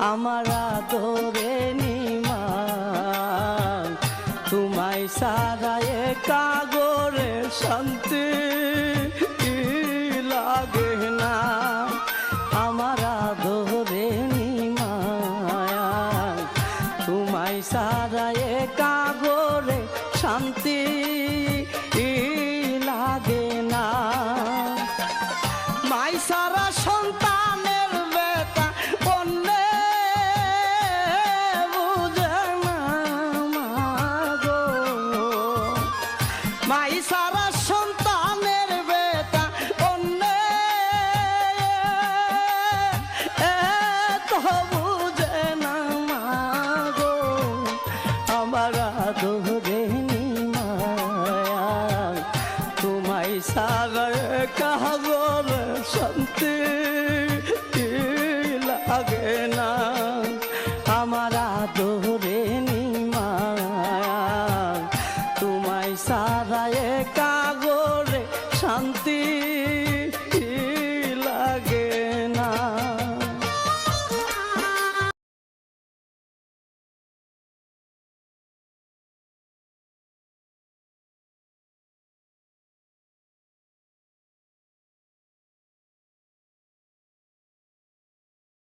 আমার আদরে নিমাই তোমায় সারা একা গোরে শান্তি লাগে না আমার আদরে নিমাই তোমায় সারা একা গোরে শান্তি লাগে না মাই সারা সন্তানের বেটা অন্যে বুঝে না মাগো মাই সারা সন্তানের বেটা অন্যে তো বুঝে না মাগো আমার আদরে নিমাই তোমায় সারা কাগর শান্তি লাগে না আমার আদরে নিমাই তোমায় সারা